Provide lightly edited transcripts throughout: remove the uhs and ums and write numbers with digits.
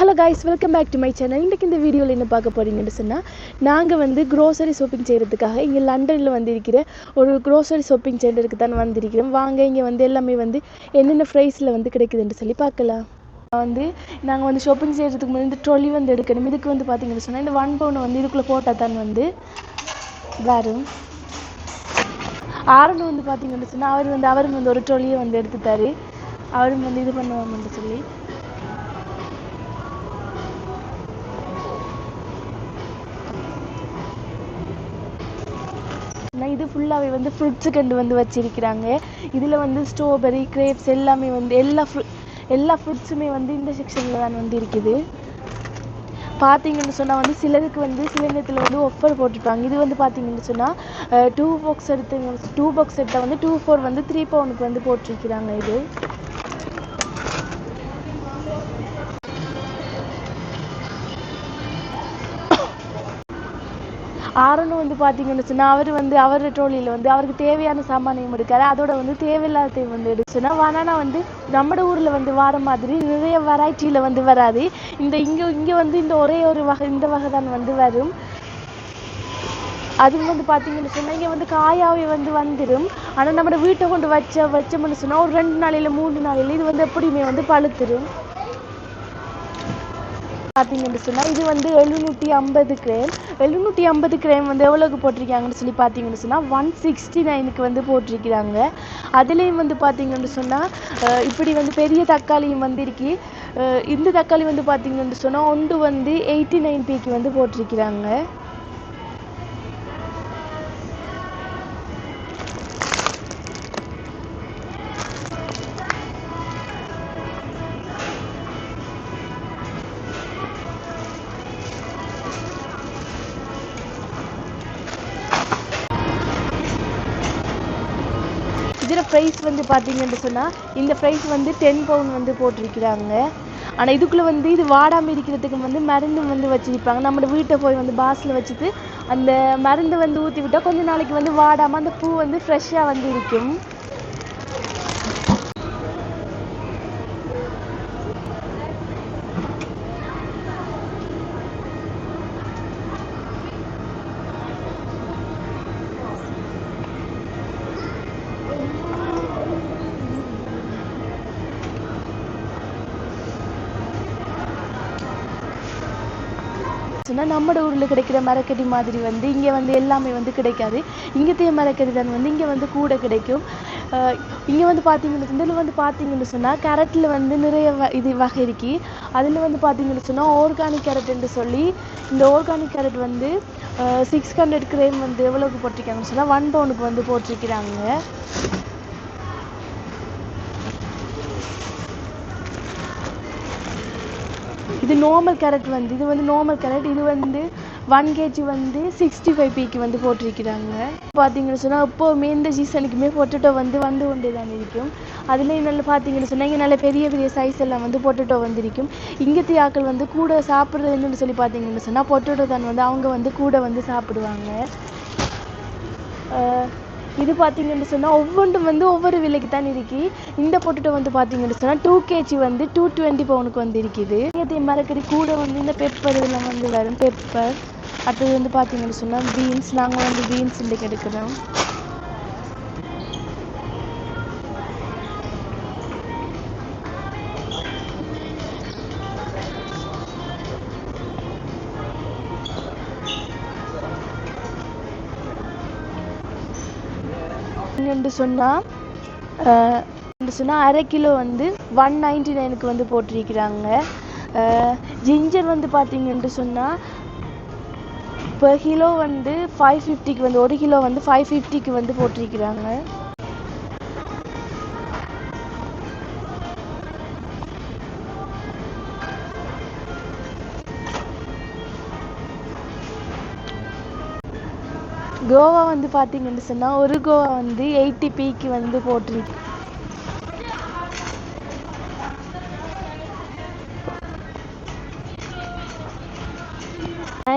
Hello guys, welcome back to my channel. இன்றைக்கு இந்த வீடியோவில் என்ன பார்க்க போகிறீங்கன்னு சொன்னால், நாங்கள் வந்து க்ரோசரி ஷாப்பிங் செய்கிறதுக்காக இங்கே லண்டனில் வந்து இருக்கிற ஒரு க்ரோசரி ஷாப்பிங் சென்டருக்கு தான் வந்திருக்கிறோம். வாங்க, இங்கே வந்து எல்லாமே வந்து என்னென்ன ப்ரைஸில் வந்து கிடைக்குதுன்னு சொல்லி பார்க்கலாம். நாங்கள் வந்து ஷாப்பிங் செய்கிறதுக்கு முன்னாடி இந்த ட்ராலி வந்து எடுக்கணும். இதுக்கு வந்து பார்த்தீங்கன்னு சொன்னால் இந்த 1 பவுன் வந்து இதுக்குள்ளே போட்டால் தான் வந்து வரும். ஆரம்பம் வந்து பார்த்தீங்கன்னு சொன்னால் அவரும் வந்து ஒரு ட்ராலியை வந்து எடுத்துட்டாரு. அவரும் வந்து இது பண்ணுவாங்கன்னு சொல்லி இது ஃபுல்லாகவே வந்து ஃப்ரூட்ஸு கண்டு வந்து வச்சிருக்கிறாங்க. இதில் வந்து ஸ்ட்ராபெரி, கிரேப்ஸ் எல்லாமே வந்து எல்லா ஃப்ரூட்ஸுமே வந்து இந்த செக்ஷனில் தான் வந்து இருக்குது. பார்த்தீங்கன்னு சொன்னால் வந்து சிலருக்கு வந்து சில நேரத்தில் வந்து ஆஃபர் போட்டிருப்பாங்க. இது வந்து பார்த்தீங்கன்னு சொன்னால் 2 பாக்ஸ் எடுத்த வந்து 2 வந்து 3 பவுனுக்கு வந்து போட்டிருக்கிறாங்க. இது ஆரணும் வந்து பார்த்தீங்கன்னு சொன்னால் அவர் ட்ரோலியில் வந்து அவருக்கு தேவையான சாமானியம் எடுக்காரு. அதோட வந்து தேவையில்லாத வந்து எடுச்சுன்னா வானானா வந்து நம்ம ஊரில் வந்து வர மாதிரி நிறைய வெரைட்டியில் வந்து வராது. இங்கே வந்து இந்த ஒரே ஒரு வகை இந்த வகை தான் வந்து வரும். அது வந்து பார்த்தீங்கன்னு சொன்னால் இங்கே வந்து காயாவே வந்து வந்துடும். ஆனால் நம்ம வீட்டை கொண்டு வச்சோம்னு சொன்னால் ஒரு 2 நாளையில் 3 நாளையில் இது வந்து எப்படியுமே வந்து பழுத்துடும். பார்த்தீங்கன்னு சொன்னால் இது வந்து 750 கிராம். 750 கிராம் வந்து எவ்வளோக்கு போட்டிருக்காங்கன்னு சொல்லி பார்த்தீங்கன்னு சொன்னால் 169க்கு வந்து போட்டிருக்கிறாங்க. அதுலேயும் வந்து பார்த்தீங்கன்னு சொன்னால் இப்படி வந்து பெரிய தக்காளியும் வந்து இருக்கு. இந்த தக்காளி வந்து பார்த்தீங்கன்னு சொன்னால் ஒன்று வந்து 89p வந்து போட்டிருக்கிறாங்க. இதில் ப்ரைஸ் வந்து பார்த்தீங்கன்னு சொன்னால் இந்த ப்ரைஸ் வந்து 10 பவுன் வந்து போட்டிருக்கிறாங்க. ஆனால் இதுக்குள்ளே வந்து இது வாடாமல் இருக்கிறதுக்கு வந்து மருந்து வந்து வச்சுருப்பாங்க. நம்ம வீட்டை போய் வந்து பாஸில் வச்சுட்டு அந்த மருந்து வந்து ஊற்றி விட்டால் கொஞ்சம் நாளைக்கு வந்து வாடாமல் அந்த பூ வந்து ஃப்ரெஷ்ஷாக வந்து இருக்கும். நம்ம ஊரில் கிடைக்கிற மரக்கறி மாதிரி வந்து இங்கே வந்து எல்லாமே வந்து கிடைக்காது. இங்கத்தைய மரக்கறி தான் வந்து இங்கே வந்து கூட கிடைக்கும். இங்கே வந்து பார்த்தீங்கன்னு சொன்னால் கேரட்டில் வந்து நிறைய வகை இருக்கு. அதில் வந்து பார்த்தீங்கன்னு சொன்னால் ஆர்கானிக் கேரட்னு சொல்லி இந்த ஆர்கானிக் கேரட் வந்து 600 கிராம் வந்து எவ்வளோக்கு போட்டிருக்காங்கன்னு சொன்னால் 1 பவுனுக்கு வந்து போட்டிருக்கிறாங்க. இது நார்மல் கேரட் வந்து இது வந்து 1 kg வந்து 65pக்கு வந்து போட்டிருக்கிறாங்க. பார்த்தீங்கன்னு சொன்னால் எப்போவுமே இந்த சீசனுக்குமே பொட்டேட்டோ வந்து கொண்டே தான் இருக்கும். அதுலேயும் நல்லா பார்த்தீங்கன்னு சொன்னால் இங்கே நல்ல பெரிய சைஸ் எல்லாம் வந்து பொட்டேட்டோ வந்துருக்கும். இங்கத்தி ஆக்கள் வந்து கூட சாப்பிட்றதுன்னு சொல்லி பார்த்தீங்கன்னு சொன்னால் பொட்டேட்டோ தான் வந்து அவங்க வந்து கூட வந்து சாப்பிடுவாங்க. இது பார்த்தீங்கன்னு சொன்னால் ஒவ்வொன்றும் வந்து ஒவ்வொரு விலைக்கு தான் இருக்கு. இந்த பொட்டேட்டோ வந்து பார்த்தீங்கன்னு சொன்னால் 2 kg வந்து 220 பவுனுக்கு வந்து இருக்குது. மரக்கறி கூட வந்து இந்த பெப்பர் இதெல்லாம் வந்து வரும். பெப்பர் அடுத்தது வந்து பார்த்தீங்கன்னு சொன்னால் பீன்ஸ். நாங்கள் வந்து பீன்ஸ் இன்றைக்கு எடுக்கிறோம். சொன்னால் 1/2 கிலோ வந்து 199க்கு வந்து போட்டிருக்கிறாங்க. ஜிஞ்சர் வந்து பார்த்தீங்கன்னு சொன்னால் per கிலோ வந்து 550க்கு வந்து 1 கிலோ வந்து 550க்கு வந்து போட்டிருக்கிறாங்க. கோவா வந்து பார்த்தீங்கன்னு சொன்னால் ஒரு கோவா வந்து 80pக்கு வந்து போட்டிருக்கு.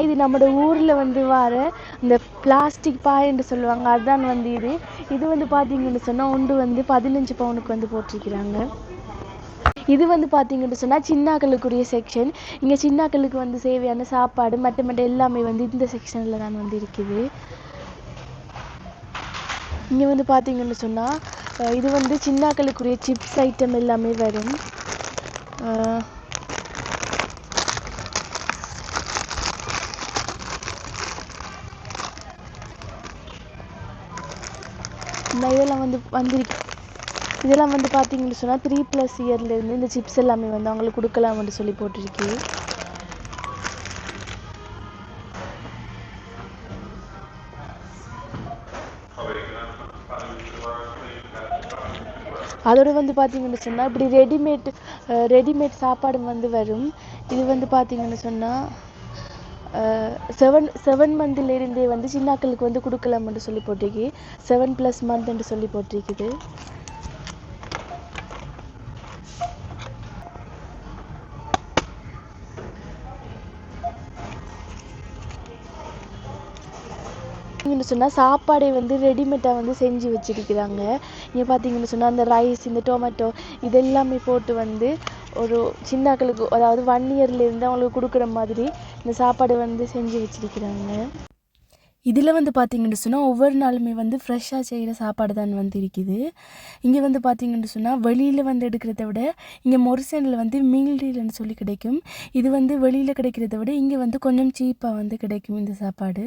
இது நம்ம ஊரில் வந்து வர இந்த பிளாஸ்டிக் பாய்ன்னு சொல்லுவாங்க, அதுதான் வந்து இது வந்து பார்த்தீங்கன்னு சொன்னால் ஒன்று வந்து 15 பவுனுக்கு வந்து போட்டிருக்கிறாங்க. இது வந்து பார்த்தீங்கன்னு சொன்னால் சின்னாக்களுக்குரிய செக்ஷன். இங்கே சின்னாக்களுக்கு வந்து தேவையான சாப்பாடு மற்ற எல்லாமே வந்து இந்த செக்ஷனில் தான் வந்து இருக்குது. இங்கே வந்து பார்த்தீங்கன்னு சொன்னால் இது வந்து சின்னாக்களுக்குரிய சிப்ஸ் ஐட்டம் எல்லாமே வரும். இதெல்லாம் வந்து பார்த்தீங்கன்னு சொன்னால் 3+ இயர்லேருந்து இந்த சிப்ஸ் எல்லாமே வந்து அவங்களுக்கு கொடுக்கலாம்னு சொல்லி போட்டிருக்கு. அதோட வந்து பார்த்தீங்கன்னு சொன்னால் இப்படி ரெடிமேட் சாப்பாடு வந்து வரும். இது வந்து பார்த்தீங்கன்னு சொன்னால் 7 மந்த்லேருந்தே வந்து சின்னாக்களுக்கு வந்து கொடுக்கலாம்னு சொல்லி போட்டிருக்கு. 7+ மந்த்ன்னு சொல்லி போட்டிருக்குது. சொன்னால் சாப்பாடை வந்து ரெடிமேடாக வந்து செஞ்சு வச்சிருக்கிறாங்க. இங்கே பார்த்தீங்கன்னு சொன்னால் அந்த ரைஸ், இந்த டொமேட்டோ இதெல்லாமே போட்டு வந்து ஒரு சின்னாக்களுக்கு அதாவது 1 இயர்லேருந்து அவங்களுக்கு கொடுக்குற மாதிரி இந்த சாப்பாடு வந்து செஞ்சு வச்சிருக்கிறாங்க. இதில் வந்து பார்த்தீங்கன்னு சொன்னால் ஒவ்வொரு நாளுமே வந்து ஃப்ரெஷ்ஷாக செய்கிற சாப்பாடு தான் வந்து இருக்குது. இங்கே வந்து பார்த்தீங்கன்னு சொன்னால் வெளியில் வந்து எடுக்கிறத விட இங்கே மொரிசனில் வந்து மீல் டீல்னு சொல்லி கிடைக்கும். இது வந்து வெளியில் கிடைக்கிறத விட இங்கே வந்து கொஞ்சம் சீப்பாக வந்து கிடைக்கும் இந்த சாப்பாடு.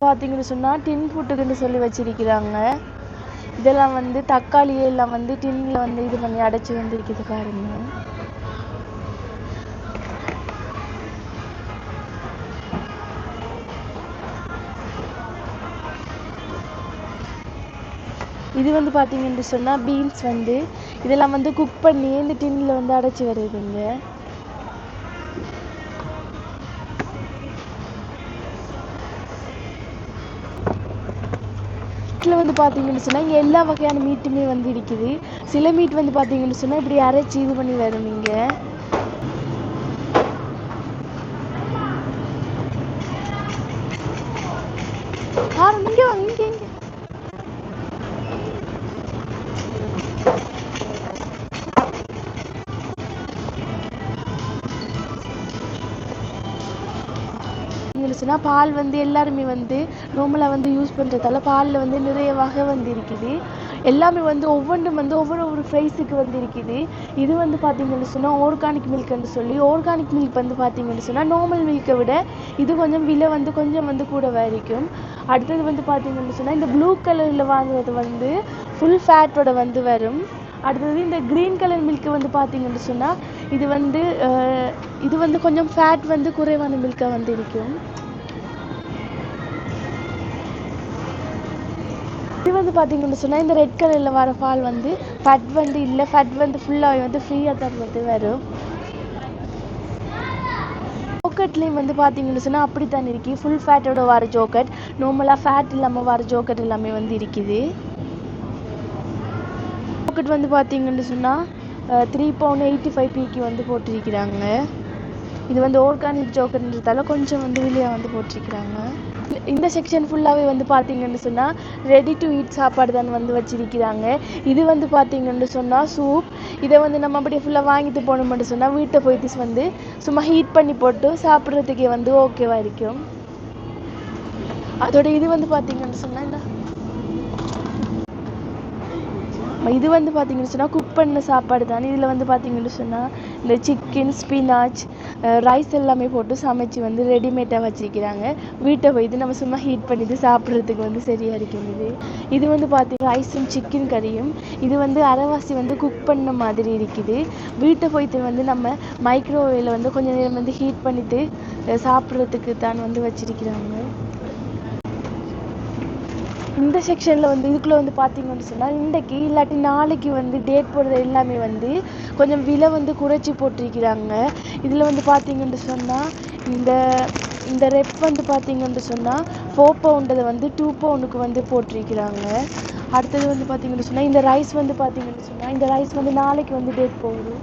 பார்த்தீங்கன்னு சொன்னால் டின் ஃபுட்டுக்குன்னு சொல்லி வச்சிருக்கிறாங்க. இதெல்லாம் வந்து தக்காளியே எல்லாம் வந்து டின்னில் வந்து இது பண்ணி அடைச்சி வந்து இருக்குது பாருங்க. இது வந்து பார்த்தீங்கன்னு சொன்னால் பீன்ஸ் வந்து இதெல்லாம் வந்து குக் பண்ணி இந்த டின்னில் வந்து அடைச்சி வருதுங்க. இதில் வந்து பார்த்தீங்கன்னு சொன்னால் இங்கே எல்லா வகையான மீட்டுமே வந்து இருக்குது. சில மீட் வந்து பார்த்தீங்கன்னு சொன்னால் இப்படி அரைச்சி இது பண்ணி வரும். இங்கே பால் வந்து எல்லாருமே வந்து நார்மலாக வந்து யூஸ் பண்ணுறதால பாலில் வந்து நிறைய வகை வந்து இருக்குது. எல்லாமே வந்து ஒவ்வொன்றும் வந்து ஒவ்வொரு ப்ரைஸுக்கு வந்து இருக்குது. இது வந்து பார்த்தீங்கன்னு சொன்னால் ஆர்கானிக் மில்க்னு சொல்லி, ஆர்கானிக் மில்க் வந்து பார்த்தீங்கன்னு சொன்னால் நார்மல் மில்கை விட இது கொஞ்சம் விலை வந்து கொஞ்சம் வந்து கூட வரைக்கும். அடுத்தது வந்து பார்த்தீங்கன்னு சொன்னால் இந்த ப்ளூ கலரில் வாங்குறது வந்து ஃபுல் ஃபேட்டோட வந்து வரும். அடுத்தது இந்த க்ரீன் கலர் மில்க்கு வந்து பார்த்தீங்கன்னு சொன்னால் இது வந்து கொஞ்சம் ஃபேட் வந்து குறைவான மில்காக வந்து இருக்கும். இது வந்து பார்த்தீங்கன்னு சொன்னால் இந்த ரெட் கலரில் வர பால் வந்து ஃபேட் வந்து இல்லை, ஃபேட் வந்து ஃபுல்லாகவே வந்து ஃப்ரீயாக தான் வந்து வரும். ஜோக்கட்லேயும் வந்து பார்த்தீங்கன்னு சொன்னால் அப்படி தான் இருக்குது. ஃபுல் ஃபேட்டோட வர ஜோக்கட், நார்மலாக ஃபேட் இல்லாமல் வர ஜோக்கட் எல்லாமே வந்து இருக்குது. ஜோக்கட் வந்து பார்த்தீங்கன்னு சொன்னால் £3.85 வந்து போட்டிருக்கிறாங்க. இது வந்து ஆர்கானிக் ஜோக்கட்ன்றதால கொஞ்சம் வந்து விலையாக வந்து போட்டிருக்கிறாங்க. இந்த செக்ஷன் ஃபுல்லாகவே வந்து பார்த்தீங்கன்னு சொன்னால் ரெடி டு ஈட் சாப்பாடு தான் வந்து வச்சிருக்கிறாங்க. இது வந்து பார்த்தீங்கன்னு சொன்னால் சூப். இதை வந்து நம்ம அப்படியே ஃபுல்லாக வாங்கிட்டு போகணும்னு சொன்னால் வீட்டை போயிட்டு வந்து சும்மா ஹீட் பண்ணி போட்டு சாப்பிட்றதுக்கே வந்து ஓகேவாக இருக்கும். அதோட இது வந்து பார்த்தீங்கன்னு சொன்னால் இது வந்து பார்த்தீங்கன்னு சொன்னால் குக் பண்ண சாப்பாடு தான். இதில் வந்து பார்த்தீங்கன்னு சொன்னால் இந்த சிக்கன், ஸ்பினாச், ரைஸ் எல்லாமே போட்டு சமைச்சு வந்து ரெடிமேடாக வச்சுருக்கிறாங்க. வீட்டை போயிட்டு நம்ம சும்மா ஹீட் பண்ணிட்டு சாப்பிட்றதுக்கு வந்து சரியாக இருக்குது. இது வந்து பார்த்தீங்கன்னா ரைஸும் சிக்கன் கறியும். இது வந்து அரைவாசி வந்து குக் பண்ண மாதிரி இருக்குது. வீட்டை போயிட்டு வந்து நம்ம மைக்ரோவேவில் வந்து கொஞ்சம் நேரம் வந்து ஹீட் பண்ணிவிட்டு சாப்பிட்றதுக்கு தான் வந்து வச்சிருக்கிறாங்க. இந்த செக்ஷனில் வந்து இதுக்குள்ளே வந்து பார்த்தீங்கன்னு சொன்னால் இன்றைக்கு இல்லாட்டி நாளைக்கு வந்து டேட் போடுறது எல்லாமே வந்து கொஞ்சம் விலை வந்து குறைச்சி போட்டிருக்கிறாங்க. இதில் வந்து பார்த்தீங்கன்னு சொன்னால் இந்த ரெப் வந்து பார்த்தீங்கன்னு சொன்னால் 4 பவுண்டை வந்து 2 பவுண்டுக்கு வந்து போட்டிருக்கிறாங்க. அடுத்தது வந்து பார்த்தீங்கன்னு சொன்னால் இந்த ரைஸ் வந்து பார்த்தீங்கன்னு சொன்னால் இந்த ரைஸ் வந்து நாளைக்கு வந்து டேட் போகுது.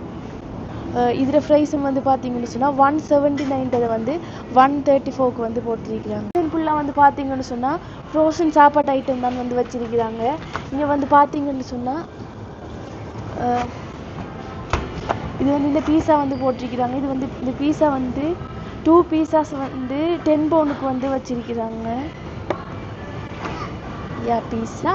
இதில் ப்ரைஸும் வந்து பார்த்தீங்கன்னு சொன்னால் 179 வந்து 134க்கு வந்து போட்டிருக்கிறாங்க. ஃபுல்லாக வந்து பார்த்தீங்கன்னு சொன்னால் ஃப்ரோசன் சாப்பாட்டு ஐட்டம் தான் வந்து வச்சிருக்கிறாங்க. இங்கே வந்து பார்த்தீங்கன்னு சொன்னால் அஹ் இது வந்து இந்த பீஸா வந்து போட்டிருக்கிறாங்க. இது வந்து இந்த பீஸா வந்து 2 பீஸாஸ் வந்து 10 பவுனுக்கு வந்து வச்சிருக்கிறாங்க. பீஸா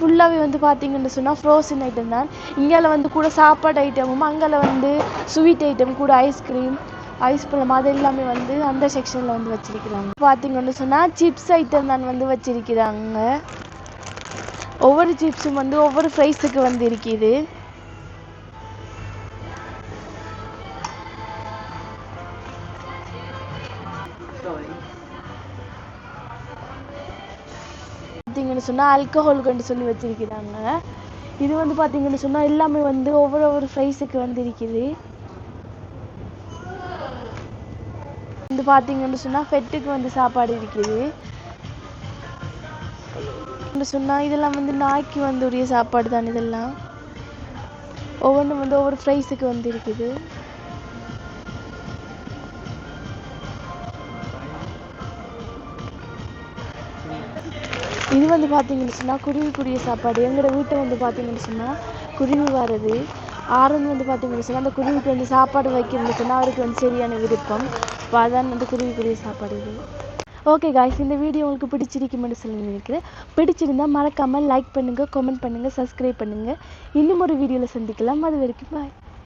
ஃபுல்லாகவே வந்து பார்த்தீங்கன்னு சொன்னால் ஃப்ரோசன் ஐட்டம் தான். இங்கால வந்து கூட சாப்பாடு ஐட்டமும், அங்கால வந்து ஸ்வீட் ஐட்டம் கூட ஐஸ்கிரீம், ஐஸ் பழம் அது எல்லாமே வந்து அந்த செக்ஷனில் வந்து வச்சிருக்கிறாங்க. பார்த்தீங்கன்னு சொன்னால் சிப்ஸ் ஐட்டம் தான் வந்து வச்சிருக்கிறாங்க. ஒவ்வொரு சிப்ஸும் வந்து ஒவ்வொரு ப்ரைஸுக்கு வந்து இருக்குது. பார்த்தீங்கன்னு சொன்னால் ஆல்கஹாலுக்குன்னு சொல்லி வச்சிருக்கிறாங்க. இது வந்து பார்த்தீங்கன்னு சொன்னால் எல்லாமே வந்து ஒவ்வொரு ப்ரைஸுக்கு வந்து இருக்குது. வந்து பார்த்தீங்கன்னு சொன்னால் ஃபெட்டுக்கு வந்து சாப்பாடு இருக்குது சொன்னால் இதெல்லாம் வந்து நாய்க்கு வந்து உரிய சாப்பாடு தான். இதெல்லாம் ஒவ்வொன்றும் வந்து ஒவ்வொரு ப்ரைஸுக்கு வந்து இருக்குது. இது வந்து பார்த்தீங்கன்னு சொன்னால் குருவிக்குரிய சாப்பாடு. எங்களோட வீட்டை வந்து பார்த்தீங்கன்னு சொன்னால் குருவி வர்றது ஆரஞ்சு வந்து பார்த்தீங்கன்னு சொன்னால் அந்த குருவிக்கு வந்து சாப்பாடு வைக்கணும்னு சொன்னால் அவருக்கு வந்து சரியான விருப்பம். இப்போ அதான் வந்து குருவிக்குரிய சாப்பாடு இது. ஓகே காய்ஸ், இந்த வீடியோ உங்களுக்கு பிடிச்சிருக்குமென்னு சொல்லி நினைக்கிறேன். பிடிச்சிருந்தா மறக்காமல் லைக் பண்ணுங்கள், கமெண்ட் பண்ணுங்கள், சப்ஸ்கிரைப் பண்ணுங்கள். இன்னும் ஒரு வீடியோவில் சந்திக்கலாம். அது வரைக்கும் பாய்.